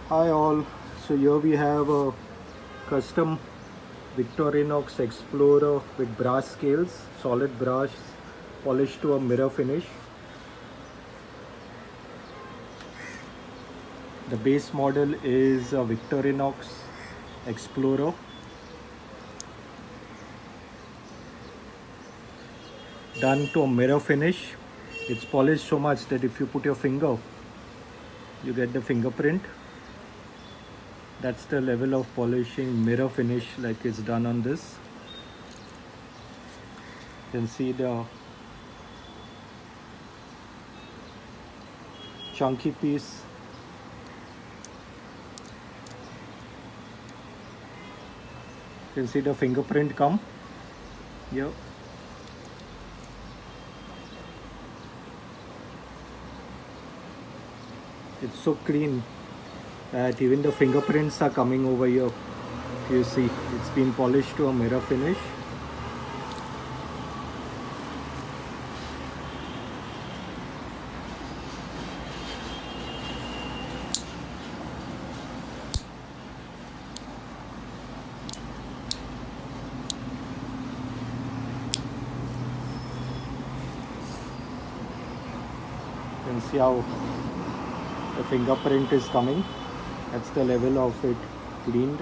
Hi all, so here we have a custom Victorinox Explorer with brass scales, solid brass polished to a mirror finish. The base model is a Victorinox Explorer. Done to a mirror finish. It's polished so much that if you put your finger, you get the fingerprint. That's the level of polishing mirror finish like it's done on this. You can see the chunky piece. You can see the fingerprint come here. It's so clean that even the fingerprints are coming over here. You see, it's been polished to a mirror finish. You can see how the fingerprint is coming. That's the level of it cleaned.